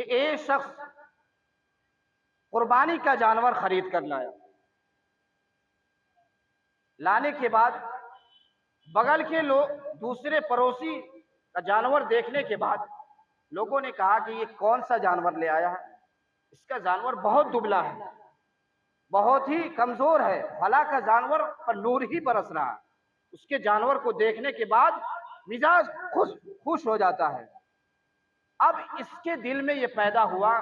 ایک شخص قربانی کا جانور خرید کر لایا. لانے کے بعد بغل کے لوگ دوسرے پڑوسی کا جانور دیکھنے کے بعد لوگوں نے کہا کہ یہ کون سا جانور لے آیا ہے، اس کا جانور بہت دبلا ہے، بہت ہی کمزور ہے، بھلا کا جانور پر نور ہی برس رہا ہے. اس کے جانور کو دیکھنے کے بعد مزاج خوش ہو جاتا ہے. اب اس کے دل میں یہ پیدا ہوا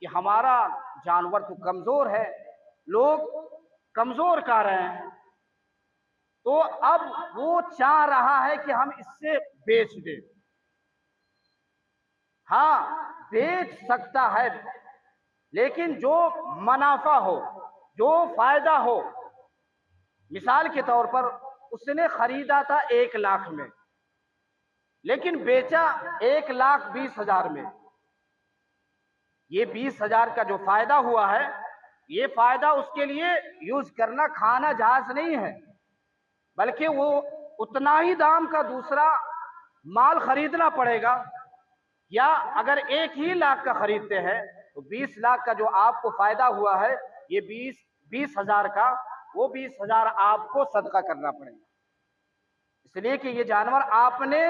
کہ ہمارا جانور تو کمزور ہے، لوگ کمزور کہہ رہے ہیں، تو اب وہ چاہ رہا ہے کہ ہم اس سے بیچ دیں. ہاں بیچ سکتا ہے، لیکن جو منافع ہو، جو فائدہ ہو. مثال کے طور پر اس نے خریدا تھا 1,00,000 میں، لیکن بیچا 1,20,000 میں. یہ 20,000 کا جو فائدہ ہوا ہے، یہ فائدہ اس کے لیے یوز کرنا کھانا جائز نہیں ہے، بلکہ وہ اتنا ہی دام کا دوسرا مال خریدنا پڑے گا. یا اگر 1,00,000 کا خریدتے ہیں تو 20,00,000 کا جو آپ کو فائدہ ہوا ہے، یہ 20,000 کا، وہ 20,000 آپ کو صدقہ کرنا پڑے گا. اس لیے کہ یہ جانور آپ نے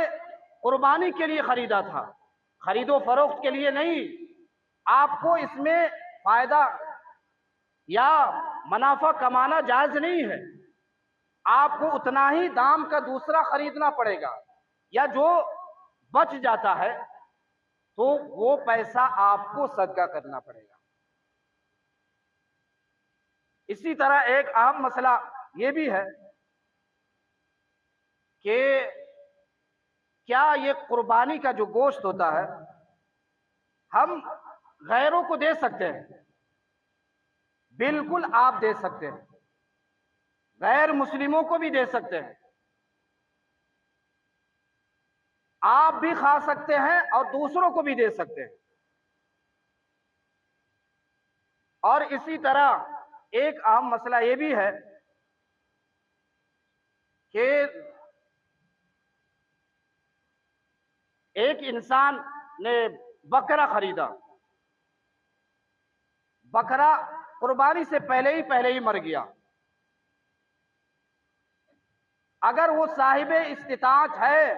قربانی کے لیے خریدا تھا، خرید و فروخت کے لیے نہیں. آپ کو اس میں فائدہ یا منافع کمانا جائز نہیں ہے. آپ کو اتنا ہی دام کا دوسرا خریدنا پڑے گا، یا جو بچ جاتا ہے تو وہ پیسہ آپ کو صدقہ کرنا پڑے گا. اسی طرح ایک اہم مسئلہ یہ بھی ہے کہ کیا یہ قربانی کا جو گوشت ہوتا ہے ہم غیروں کو دے سکتے ہیں؟ بالکل آپ دے سکتے ہیں، غیر مسلموں کو بھی دے سکتے ہیں. آپ بھی کھا سکتے ہیں اور دوسروں کو بھی دے سکتے ہیں. اور اسی طرح ایک اہم مسئلہ یہ بھی ہے کہ ایک انسان نے بکرا خریدا، بکرا قربانی سے پہلے ہی مر گیا. اگر وہ صاحب استطاعت ہے،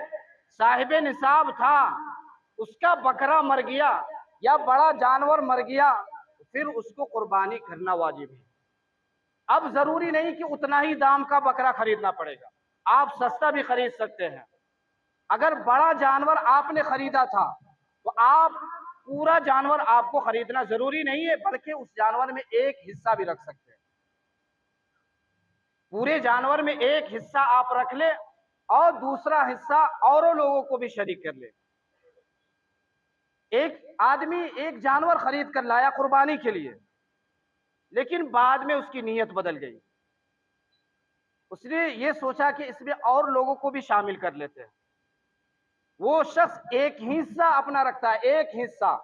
صاحب نصاب تھا، اس کا بکرا مر گیا یا بڑا جانور مر گیا، پھر اس کو قربانی کرنا واجب ہے. اب ضروری نہیں کہ اتنا ہی دام کا بکرا خریدنا پڑے گا، آپ سستا بھی خرید سکتے ہیں. اگر بڑا جانور آپ نے خریدا تھا تو آپ پورا جانور آپ کو خریدنا ضروری نہیں ہے، بلکہ اس جانور میں ایک حصہ بھی رکھ سکتے ہیں. پورے جانور میں ایک حصہ آپ رکھ لیں اور دوسرا حصہ اوروں لوگوں کو بھی شریک کر لیں. ایک آدمی ایک جانور خرید کر لایا قربانی کے لیے، لیکن بعد میں اس کی نیت بدل گئی. اس نے یہ سوچا کہ اس میں اور لوگوں کو بھی شامل کر لیتے ہیں. وہ شخص ایک حصہ اپنا رکھتا ہے، ایک حصہ،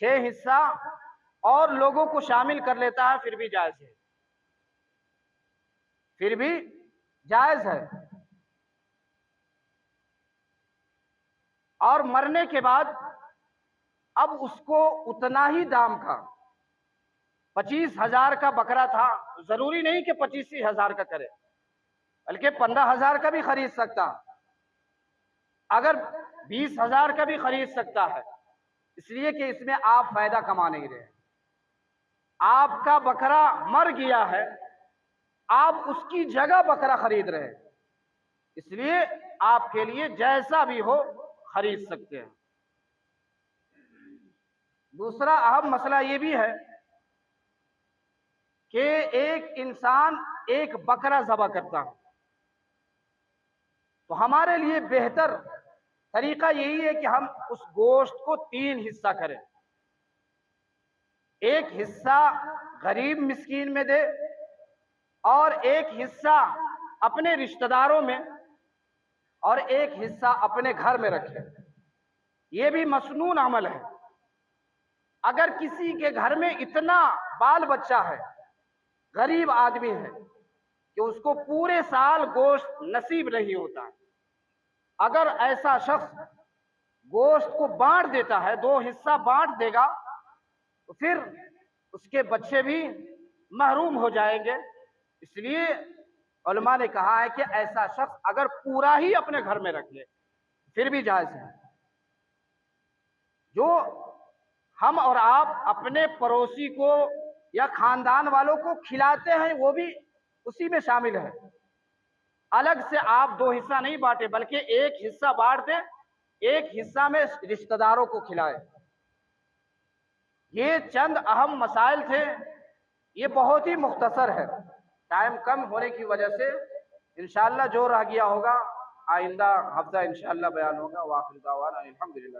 6 حصہ اور لوگوں کو شامل کر لیتا ہے، پھر بھی جائز ہے، پھر بھی جائز ہے. اور مرنے کے بعد اب اس کو اتنا ہی دام کا 25,000 کا بکرا تھا، ضروری نہیں کہ 25,000 کا کرے، بلکہ 15,000 کا بھی خرید سکتا، اگر 20,000 کا بھی خرید سکتا ہے. اس لیے کہ اس میں آپ فائدہ کما نہیں رہے، آپ کا بکرا مر گیا ہے، آپ اس کی جگہ بکرا خرید رہے ہیں، اس لیے آپ کے لیے جیسا بھی ہو خرید سکتے ہیں. دوسرا اہم مسئلہ یہ بھی ہے کہ ایک انسان ایک بکرا ذبح کرتا ہے تو ہمارے لیے بہتر طریقہ یہی ہے کہ ہم اس گوشت کو 3 حصہ کریں. ایک حصہ غریب مسکین میں دے اور ایک حصہ اپنے رشتہ داروں میں اور ایک حصہ اپنے گھر میں رکھے. یہ بھی مسنون عمل ہے. اگر کسی کے گھر میں اتنا بال بچہ ہے، غریب آدمی ہے کہ اس کو پورے سال گوشت نصیب نہیں ہوتا، اگر ایسا شخص گوشت کو بانٹ دیتا ہے، 2 حصہ بانٹ دے گا تو پھر اس کے بچے بھی محروم ہو جائیں گے. اس لیے علماء نے کہا ہے کہ ایسا شخص اگر پورا ہی اپنے گھر میں رکھ لے پھر بھی جائز ہے. جو ہم اور آپ اپنے پڑوسی کو یا خاندان والوں کو کھلاتے ہیں وہ بھی اسی میں شامل ہے. الگ سے آپ دو حصہ نہیں بانٹے بلکہ ایک حصہ بانٹ دیں, ایک حصہ میں رشتہ داروں کو کھلائے. یہ چند اہم مسائل تھے, یہ بہت ہی مختصر ہے, ٹائم کم ہونے کی وجہ سے انشاءاللہ جو رہ گیا ہوگا آئندہ ہفتہ انشاءاللہ بیان ہوگا. وآخر دعوانا الحمدللہ.